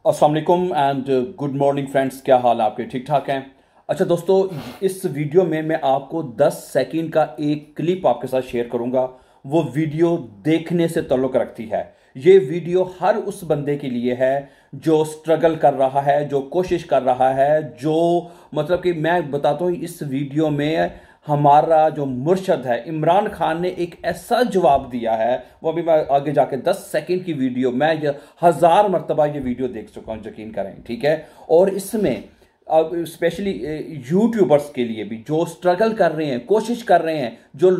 अस्सलाम वालेकुम and good morning friends. क्या हाल है आपके? ठीक ठाक हैं? अच्छा दोस्तों, इस वीडियो में मैं आपको 10 सेकंड का एक क्लिप आपके साथ शेयर करूंगा। वो वीडियो देखने से ताल्लुक़ रखती है। ये वीडियो हर उस बंदे के लिए है जो स्ट्रगल कर रहा है, जो कोशिश कर रहा है, जो मतलब कि मैं बताता हूँ इस वीडियो में हमारा जो मुर्शद है इमरान खान ने एक ऐसा जवाब दिया है। वो अभी मैं आगे जाके 10 सेकंड की वीडियो, मैं 1000 मरतबा ये वीडियो देख चुका हूं, यकीन करें, ठीक है। और इसमें अब स्पेशली यूट्यूबर्स के लिए भी जो स्ट्रगल कर रहे हैं, कोशिश कर रहे हैं, जो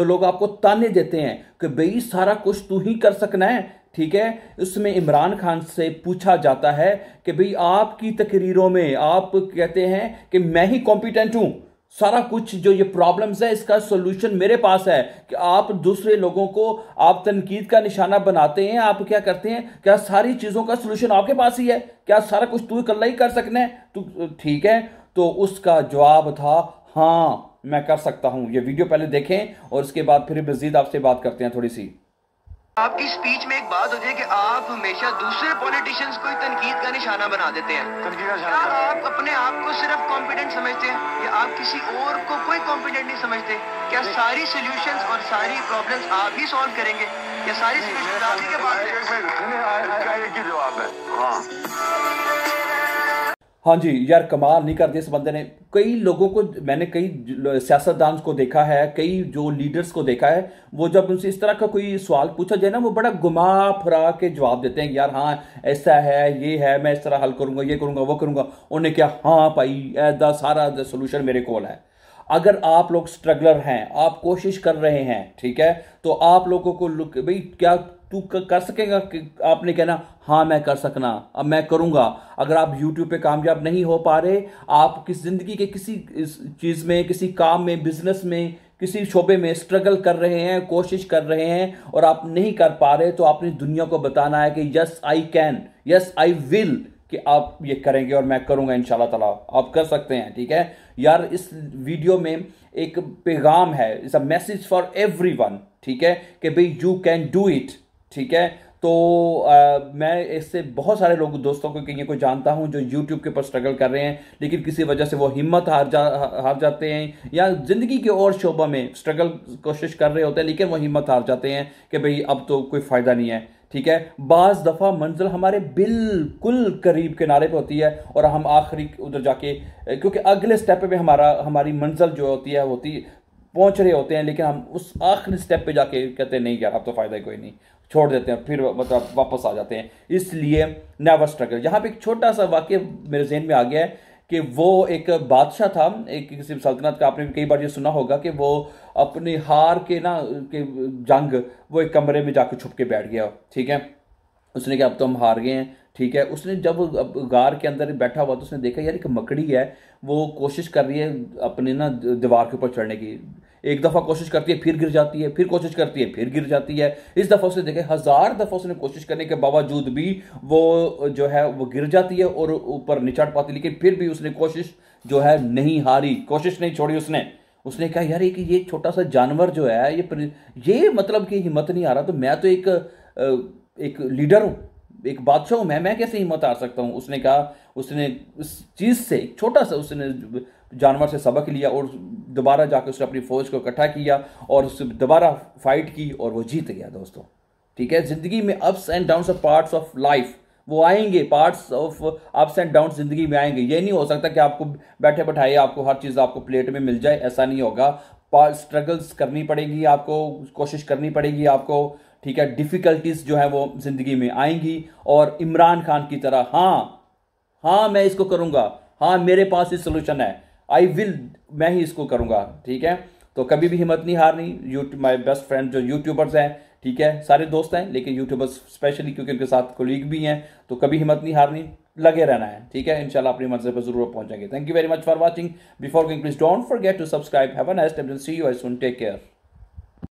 लोग आपको ताने देते हैं कि भाई सारा कुछ तू ही कर सकना है, ठीक है। उसमें इमरान खान से पूछा जाता है कि भाई आपकी तकरीरों में आप कहते हैं कि मैं ही कॉम्पिटेंट हूं, सारा कुछ जो ये प्रॉब्लम्स है इसका सॉल्यूशन मेरे पास है। कि आप दूसरे लोगों को आप तनकीद का निशाना बनाते हैं, आप क्या करते हैं, क्या सारी चीजों का सॉल्यूशन आपके पास ही है? क्या सारा कुछ तू इकल्ला ही कर सकना है? तू ठीक है। तो उसका जवाब था हाँ मैं कर सकता हूं। ये वीडियो पहले देखें और उसके बाद फिर मजीद आपसे बात करते हैं थोड़ी सी। आपकी स्पीच में एक बात हो जाए कि आप हमेशा दूसरे पॉलिटिशियंस को ही तनकीद का निशाना बना देते हैं। क्या आप अपने आप को सिर्फ कॉम्पिटेंट समझते हैं या आप किसी और को कोई कॉम्पिटेंट नहीं समझते? क्या सारी सॉल्यूशंस और सारी प्रॉब्लम्स आप ही सॉल्व करेंगे? क्या सारी सॉल्यूशंस आप ही के पास हैं? एक ही जवाब है हाँ। हाँ जी यार, कमाल नहीं कर दिया इस बंदे ने। कई लोगों को मैंने, कई सियासतदान को देखा है, कई जो लीडर्स को देखा है, वो जब उनसे इस तरह का कोई सवाल पूछा जाए ना, वो बड़ा घुमा फिरा के जवाब देते हैं कि यार हाँ ऐसा है, ये है, मैं इस तरह हल करूंगा, ये करूंगा, वो करूंगा। उन्हें क्या, हाँ भाई दा सारा सोल्यूशन मेरे कोल है। अगर आप लोग स्ट्रगलर हैं, आप कोशिश कर रहे हैं, ठीक है, तो आप लोगों को लुक भाई क्या तू कर सकेगा? कि आपने कहना हाँ मैं कर सकना, अब मैं करूंगा। अगर आप YouTube पे कामयाब नहीं हो पा रहे, आप किस जिंदगी के किसी चीज में, किसी काम में, बिजनेस में, किसी शोबे में स्ट्रगल कर रहे हैं, कोशिश कर रहे हैं और आप नहीं कर पा रहे, तो आपने दुनिया को बताना है कि yes I can, yes I will, कि आप ये करेंगे और मैं करूंगा इंशाल्लाह ताला। आप कर सकते हैं, ठीक है यार। इस वीडियो में एक पैगाम है, it's a message for everyone, ठीक है, कि भाई यू कैन डू इट, ठीक है। तो मैं इससे बहुत सारे लोग, दोस्तों को कहीं को जानता हूं जो YouTube के ऊपर स्ट्रगल कर रहे हैं, लेकिन किसी वजह से वो हिम्मत हार जाते हैं, या जिंदगी के और शोबा में स्ट्रगल कोशिश कर रहे होते हैं लेकिन वो हिम्मत हार जाते हैं कि भाई अब तो कोई फायदा नहीं है, ठीक है। बाज दफा मंजिल हमारे बिल्कुल करीब किनारे पे होती है और हम आखिरी उधर जाके, क्योंकि अगले स्टेप पे हमारी मंजिल जो होती है पहुंच रहे होते हैं, लेकिन हम उस आखिरी स्टेप पे जाके कहते हैं नहीं यार अब तो फायदा ही कोई नहीं, छोड़ देते हैं, फिर मतलब वापस आ जाते हैं। इसलिए नेवर स्ट्रगल। यहाँ पे एक छोटा सा वाक्य मेरे जहन में आ गया है कि वो एक बादशाह था, एक किसी सल्तनत का, आपने कई बार ये सुना होगा कि वो अपनी हार के ना के जंग, वो एक कमरे में जाके छुप के बैठ गया, ठीक है। उसने कहा अब तो हम हार गए हैं, ठीक है। उसने जब गार के अंदर बैठा हुआ तो उसने देखा यार एक मकड़ी है, वो कोशिश कर रही है अपने ना दीवार के ऊपर चढ़ने की। एक दफ़ा कोशिश करती है, फिर गिर जाती है, फिर कोशिश करती है, फिर गिर जाती है। इस दफ़ा उसने देखा 1000 दफ़ा उसने कोशिश करने के बावजूद भी वो जो है वो गिर जाती है और ऊपर नहीं चढ़ पाती, लेकिन फिर भी उसने कोशिश जो है नहीं हारी, कोशिश नहीं छोड़ी उसने कहा यार ये छोटा सा जानवर जो है ये मतलब कि हिम्मत नहीं आ रहा, तो मैं तो एक लीडर हूं, एक बादशाह हूं, मैं कैसे हिम्मत हार सकता हूं। उसने कहा, उसने इस चीज से एक छोटा सा उसने जानवर से सबक लिया और दोबारा जाकर उसने अपनी फौज को इकट्ठा किया और उससे दोबारा फाइट की और वो जीत गया दोस्तों, ठीक है। जिंदगी में ups and downs are parts of life, वो आएंगे, parts of ups and downs जिंदगी में आएंगे। ये नहीं हो सकता कि आपको बैठे बैठाए आपको हर चीज आपको प्लेट में मिल जाए, ऐसा नहीं होगा। स्ट्रगल्स करनी पड़ेगी आपको, कोशिश करनी पड़ेगी आपको, ठीक है। डिफिकल्टीज जो है वो जिंदगी में आएंगी और इमरान खान की तरह हाँ मैं इसको करूंगा, हाँ मेरे पास ही सोल्यूशन है, आई विल, मैं ही इसको करूंगा, ठीक है। तो कभी भी हिम्मत नहीं हारनी। यूट्यूब माय बेस्ट फ्रेंड जो यूट्यूबर्स हैं, ठीक है, सारे दोस्त हैं लेकिन यूट्यूबर्स स्पेशली क्योंकि उनके साथ कोलीग भी हैं, तो कभी हिम्मत नहीं हारनी, लगे रहना है, ठीक है। इंशाल्लाह अपनी मंजिल पर जरूर पहुंचेंगे। Thank you very much for watching. Before going please don't forget to subscribe. Have a nice day, see you soon, take care.